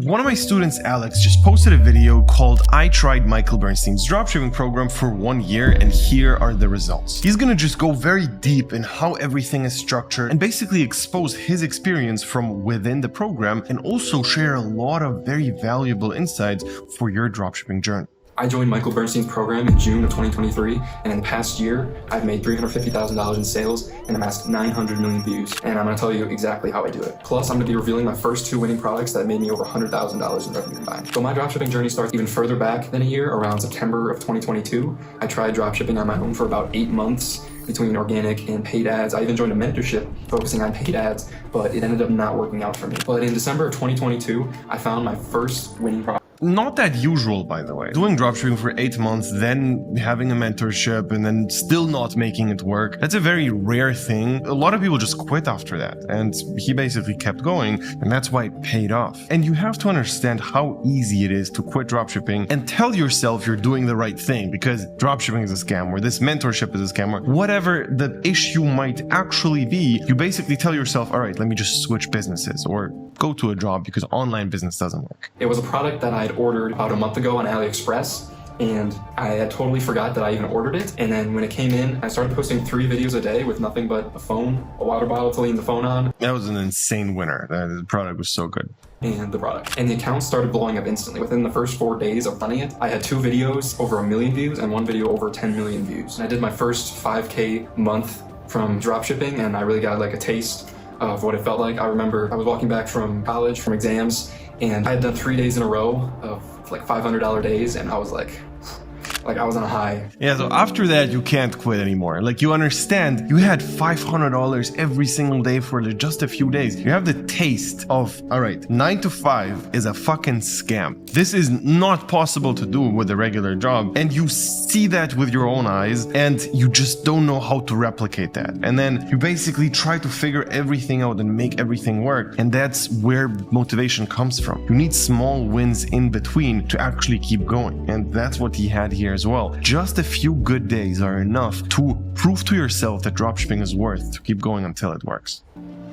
One of my students, Alex, just posted a video called I Tried Michael Bernstein's dropshipping program for 1 year and here are the results. He's gonna just go very deep in how everything is structured and basically expose his experience from within the program and also share a lot of very valuable insights for your dropshipping journey. I joined Michael Bernstein's program in June of 2023, and in the past year, I've made $350,000 in sales and amassed 900 million views. And I'm gonna tell you exactly how I do it. Plus, I'm gonna be revealing my first 2 winning products that made me over $100,000 in revenue combined. So my dropshipping journey starts even further back than a year, around September of 2022. I tried dropshipping on my own for about 8 months between organic and paid ads. I even joined a mentorship focusing on paid ads, but it ended up not working out for me. But in December of 2022, I found my first winning product. Not that usual, by the way. Doing dropshipping for 8 months, then having a mentorship, and then still not making it work. That's a very rare thing. A lot of people just quit after that. And he basically kept going, and that's why it paid off. And you have to understand how easy it is to quit dropshipping and tell yourself you're doing the right thing, because dropshipping is a scam, or this mentorship is a scam, or whatever the issue might actually be. You basically tell yourself, all right, let me just switch businesses, or go to a job because online business doesn't work. It was a product that I had ordered about a month ago on AliExpress, and I had totally forgot that I even ordered it. And then when it came in, I started posting 3 videos a day with nothing but a phone, a water bottle to lean the phone on. That was an insane winner. The product was so good. And the product. And the account started blowing up instantly. Within the first 4 days of running it, I had 2 videos over 1 million views and 1 video over 10 million views. And I did my first 5K month from dropshipping, and I really got like a taste of what it felt like. I remember I was walking back from college, from exams, and I had done 3 days in a row of like $500 days, and I was like I was on a high. Yeah, so after that, you can't quit anymore. Like, you understand, you had $500 every single day for just a few days. You have the taste of, all right, 9 to 5 is a fucking scam. This is not possible to do with a regular job. And you see that with your own eyes, and you just don't know how to replicate that. And then you basically try to figure everything out and make everything work. And that's where motivation comes from. You need small wins in between to actually keep going. And that's what he had here as well. Just a few good days are enough to prove to yourself that dropshipping is worth to keep going until it works.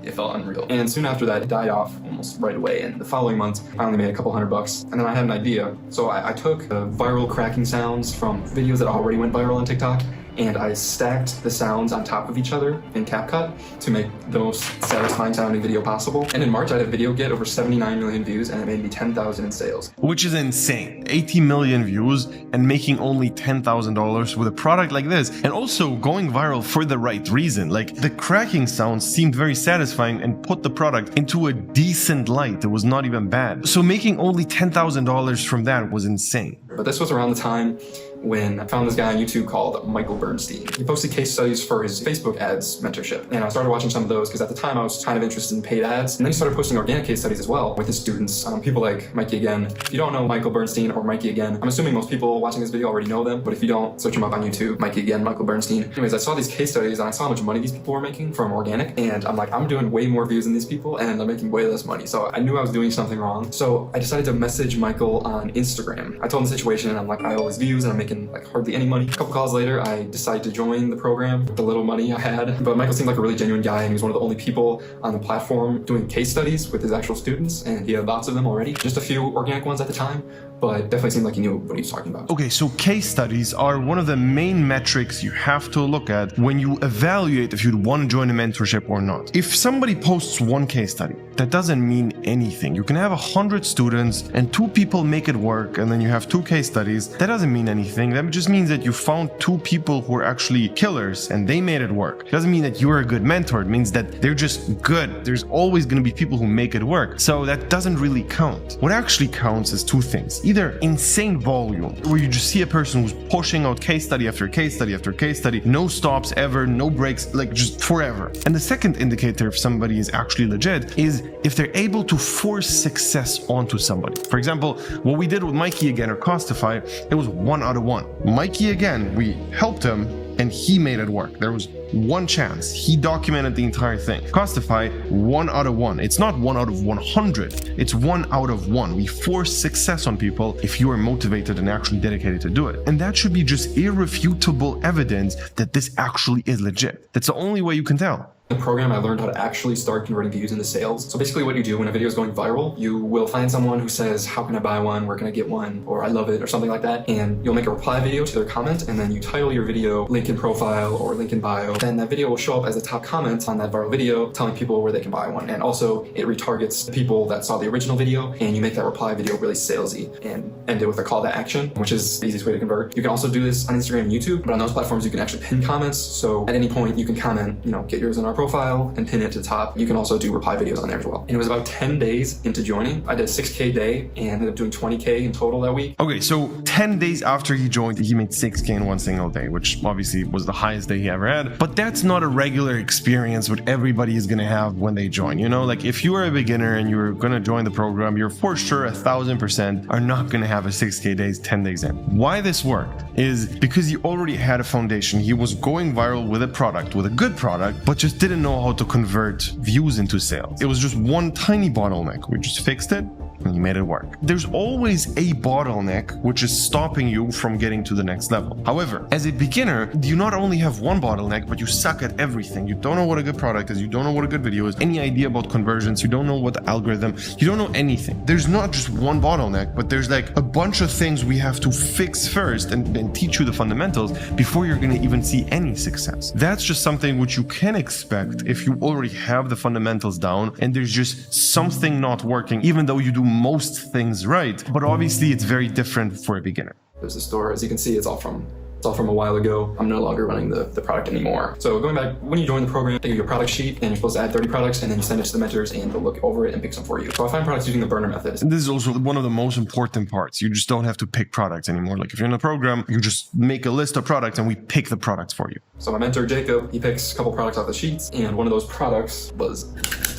It felt unreal. And soon after that, it died off almost right away. And the following month, I only made a couple $100. And then I had an idea. So I took the viral cracking sounds from videos that already went viral on TikTok, and I stacked the sounds on top of each other in CapCut to make the most satisfying sounding video possible. And in March, I had a video get over 79 million views, and it made me $10,000 in sales. Which is insane. 80 million views and making only $10,000 with a product like this, and also going viral for the right reason. Like, the cracking sounds seemed very satisfying and put the product into a decent light. It was not even bad. So making only $10,000 from that was insane. But this was around the time when I found this guy on YouTube called Michael Bernstein. He posted case studies for his Facebook ads mentorship. And I started watching some of those because at the time I was kind of interested in paid ads. And then he started posting organic case studies as well with his students, people like Mikey Again. If you don't know Michael Bernstein or Mikey Again, I'm assuming most people watching this video already know them, but if you don't, search them up on YouTube, Mikey Again, Michael Bernstein. Anyways, I saw these case studies and I saw how much money these people were making from organic. And I'm like, I'm doing way more views than these people and I'm making way less money. So I knew I was doing something wrong. So I decided to message Michael on Instagram. I told him the situation and I'm like, I always views and I'm making like hardly any money. A couple calls later, I decided to join the program with the little money I had. But Michael seemed like a really genuine guy, and he was one of the only people on the platform doing case studies with his actual students, and he had lots of them already. Just a few organic ones at the time, but definitely seemed like he knew what he was talking about. Okay, so case studies are one of the main metrics you have to look at when you evaluate if you'd want to join a mentorship or not. If somebody posts 1 case study, that doesn't mean anything. You can have 100 students and 2 people make it work, and then you have 2 case studies. That doesn't mean anything. That just means that you found 2 people who are actually killers and they made it work. It doesn't mean that you're a good mentor. It means that they're just good. There's always going to be people who make it work. So that doesn't really count. What actually counts is 2 things. Either insane volume, where you just see a person who's pushing out case study after case study after case study, no stops ever, no breaks, like just forever. And the second indicator if somebody is actually legit is if they're able to force success onto somebody. For example, what we did with Mikey Again or Costify, it was 1 out of 1. Mikey Again, we helped him and he made it work. There was 1 chance. He documented the entire thing. Costify, 1 out of 1. It's not 1 out of 100. It's 1 out of 1. We force success on people if you are motivated and actually dedicated to do it. And that should be just irrefutable evidence that this actually is legit. That's the only way you can tell. In the program, I learned how to actually start converting views into sales. So basically what you do when a video is going viral, you will find someone who says, how can I buy one? Where can I get one? Or I love it, or something like that. And you'll make a reply video to their comment, and then you title your video link in profile or link in bio. Then that video will show up as a top comment on that viral video, telling people where they can buy one. And also it retargets the people that saw the original video, and you make that reply video really salesy and end it with a call to action, which is the easiest way to convert. You can also do this on Instagram and YouTube, but on those platforms you can actually pin comments. So at any point you can comment, get yours in our profile and pin it to the top. You can also do reply videos on there as well. And it was about 10 days into joining. I did a 6K day and ended up doing 20K in total that week. Okay, so 10 days after he joined, he made 6K in one single day, which obviously was the highest day he ever had. But that's not a regular experience what everybody is going to have when they join. Like if you are a beginner and you're going to join the program, you're for sure 1,000% are not going to have a 6K days 10 days in. Why this worked is because he already had a foundation. He was going viral with a product, with a good product, but just didn't know how to convert views into sales. It was just one tiny bottleneck. We just fixed it and you made it work. There's always a bottleneck which is stopping you from getting to the next level. However, as a beginner, you not only have one bottleneck, but you suck at everything. You don't know what a good product is, you don't know what a good video is, any idea about conversions, you don't know what the algorithm, you don't know anything. There's not just one bottleneck, but there's like a bunch of things we have to fix first and teach you the fundamentals before you're going to even see any success. That's just something which you can expect if you already have the fundamentals down and there's just something not working, even though you do most things right. But obviously it's very different for a beginner. There's a store, as you can see, it's all from a while ago. I'm no longer running the product anymore. So going back, when you join the program, they give you a product sheet and you're supposed to add 30 products and then you send it to the mentors and they'll look over it and pick some for you. So I find products using the burner method. And this is also one of the most important parts. You just don't have to pick products anymore. Like if you're in the program, you just make a list of products and we pick the products for you. So my mentor, Jacob, he picks a couple products off the sheets, and one of those products was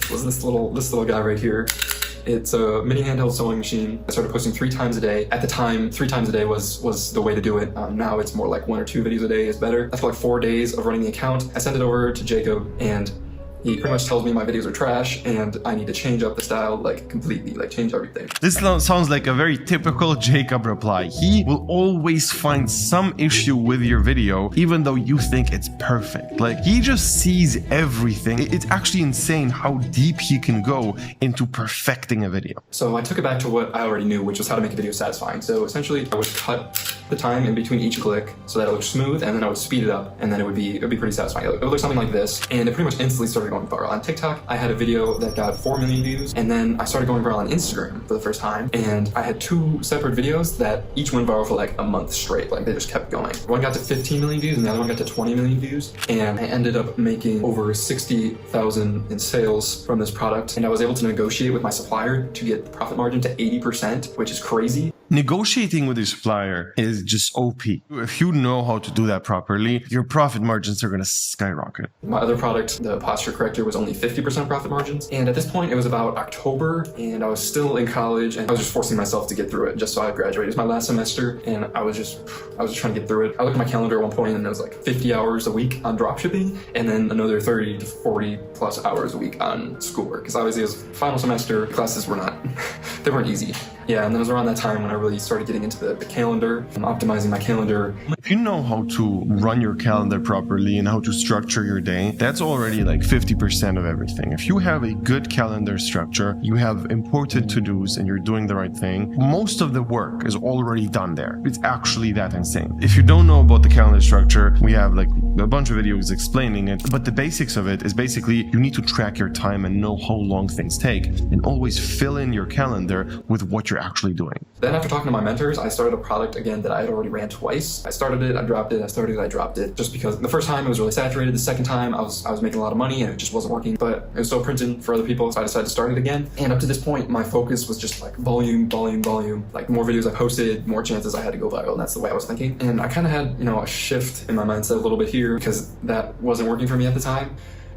this little guy right here. It's a mini handheld sewing machine. I started posting 3 times a day. At the time, 3 times a day was the way to do it. Now it's more like 1 or 2 videos a day is better. After like 4 days of running the account, I sent it over to Jacob, and he pretty much tells me my videos are trash and I need to change up the style, like completely, like change everything. This sounds like a very typical Jacob reply. He will always find some issue with your video, even though you think it's perfect. Like he just sees everything. It's actually insane how deep he can go into perfecting a video. So I took it back to what I already knew, which was how to make a video satisfying. So essentially I would cut the time in between each click so that it looked smooth, and then I would speed it up, and then it would be pretty satisfying. It would look something like this, and it pretty much instantly started going viral. On TikTok, I had a video that got 4 million views, and then I started going viral on Instagram for the first time, and I had 2 separate videos that each went viral for like a month straight. Like they just kept going. One got to 15 million views and the other one got to 20 million views, and I ended up making over 60,000 in sales from this product, and I was able to negotiate with my supplier to get the profit margin to 80%, which is crazy. Negotiating with your supplier is just OP. If you know how to do that properly, your profit margins are going to skyrocket. My other product, the posture corrector, was only 50% profit margins. And at this point, it was about October, and I was still in college, and I was just forcing myself to get through it just so I graduated. It was my last semester, and I was just trying to get through it. I looked at my calendar at one point, and it was like 50 hours a week on dropshipping, and then another 30 to 40 plus hours a week on schoolwork. Because obviously it was final semester, classes were not, they weren't easy. Yeah, and then it was around that time when I really started getting into the calendar, optimizing my calendar. If you know how to run your calendar properly and how to structure your day, that's already like 50% of everything. If you have a good calendar structure, you have important to-dos and you're doing the right thing, most of the work is already done there. It's actually that insane. If you don't know about the calendar structure, we have like a bunch of videos explaining it, but the basics of it is basically you need to track your time and know how long things take, and always fill in your calendar with what you're actually doing. Then after talking to my mentors, I started a product again that I had already ran twice. I started it, I dropped it, I started it, I dropped it, just because the first time it was really saturated. The second time I was making a lot of money and it just wasn't working, but it was so printed for other people, so I decided to start it again. And up to this point, my focus was just like volume. Like the more videos I posted, more chances I had to go viral, and that's the way I was thinking. And I kind of had, a shift in my mindset a little bit here because that wasn't working for me at the time.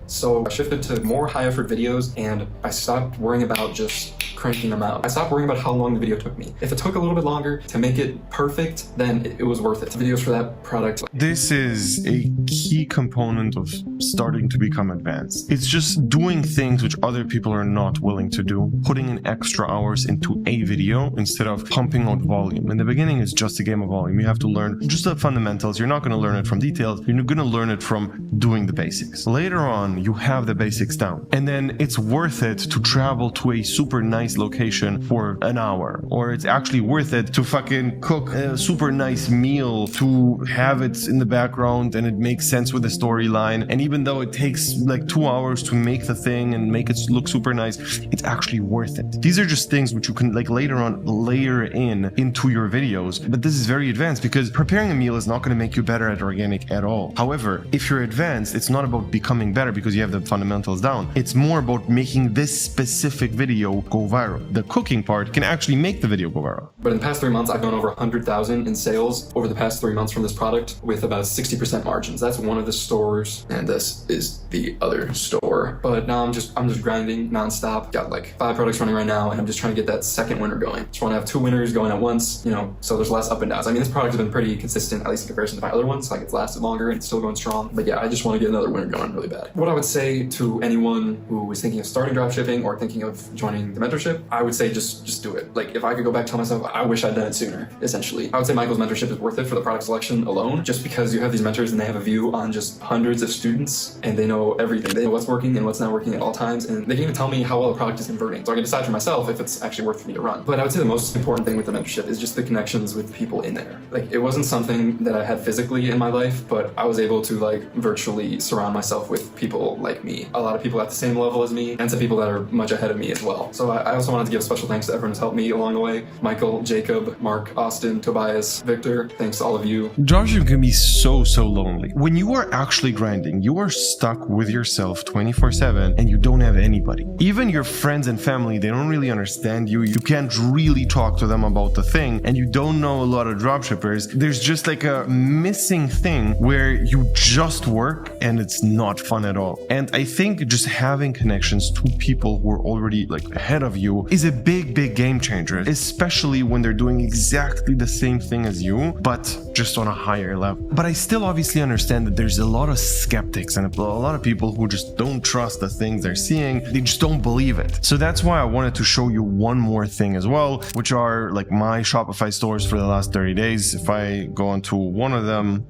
So I shifted to more high effort videos, and I stopped worrying about just cranking them out. I stopped worrying about how long the video took me. If it took a little bit longer to make it perfect, then it was worth it. Videos for that product. This is a key component of starting to become advanced. It's just doing things which other people are not willing to do, putting in extra hours into a video instead of pumping out volume. In the beginning, it's just a game of volume. You have to learn just the fundamentals. You're not going to learn it from details. You're going to learn it from doing the basics. Later on, done. You have the basics down. And then it's worth it to travel to a super nice location for an hour. Or it's actually worth it to fucking cook a super nice meal, to have it in the background and it makes sense with the storyline. And even though it takes like 2 hours to make the thing and make it look super nice, it's actually worth it. These are just things which you can like later on layer into your videos. But this is very advanced because preparing a meal is not going to make you better at organic at all. However, if you're advanced, it's not about becoming better because you have the fundamentals down. It's more about making this specific video go viral. The cooking part can actually make the video go viral. But in the past 3 months, I've done over 100,000 in sales over the past 3 months from this product with about 60% margins. That's one of the stores, and this is the other store. But now I'm just grinding nonstop. Got like 5 products running right now, and I'm just trying to get that second winner going. Just want to have 2 winners going at once, so there's less up and downs. I mean, this product has been pretty consistent, at least in comparison to my other ones. Like it's lasted longer and it's still going strong. But yeah, I just want to get another winner going really bad. What I would say to anyone who is thinking of starting dropshipping or thinking of joining the mentorship, I would say just do it. Like if I could go back, tell myself, I wish I'd done it sooner, essentially. I would say Michael's mentorship is worth it for the product selection alone, just because you have these mentors and they have a view on just hundreds of students and they know everything. They know what's working and what's not working at all times, and they can even tell me how well the product is converting. So I can decide for myself if it's actually worth for me to run. But I would say the most important thing with the mentorship is just the connections with people in there. Like it wasn't something that I had physically in my life, but I was able to like virtually surround myself with people like me. A lot of people at the same level as me, and some people that are much ahead of me as well. So I also wanted to give special thanks to everyone who's helped me along the way. Michael, Jacob, Mark, Austin, Tobias, Victor. Thanks to all of you. Dropshipping can be so lonely. When you are actually grinding, you are stuck with yourself 24/7 and you don't have anybody. Even your friends and family, they don't really understand you. You can't really talk to them about the thing, and you don't know a lot of dropshippers. There's just like a missing thing where you just work and it's not fun at all. And I think just having connections to people who are already like ahead of you is a big game changer, especially when they're doing exactly the same thing as you, but just on a higher level. But I still obviously understand that there's a lot of skeptics and a lot of people who just don't trust the things they're seeing. They just don't believe it. So that's why I wanted to show you one more thing as well, which are like my Shopify stores for the last 30 days. If I go onto one of them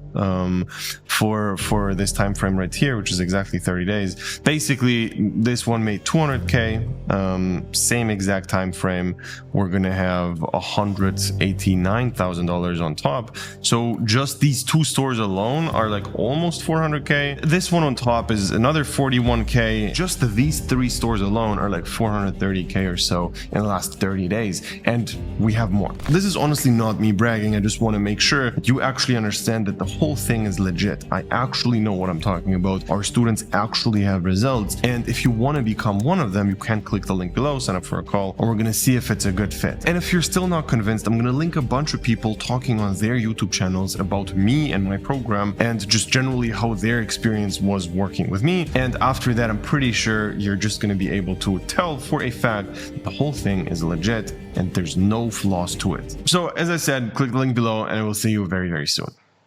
for this time frame right here, which is exactly 30 days, basically this one made 200k, same exact time frame, we're gonna have $189,000 on top. So just these 2 stores alone are like almost 400k. This one on top is another 41k. Just these 3 stores alone are like 430k or so in the last 30 days, and we have more. This is honestly not me bragging. I just want to make sure you actually understand that the whole thing is legit. I actually know what I'm talking about. Our students actually have results, and if you want to become one of them, you can click the link below, sign up for a call, and we're going to see if it's a good fit. And if you're still not convinced, I'm going to link a bunch of people talking on their YouTube channels about me and my program and just generally how their experience was working with me. And after that, I'm pretty sure you're just going to be able to tell for a fact that the whole thing is legit and there's no flaws to it. So as I said, click the link below and I will see you very soon.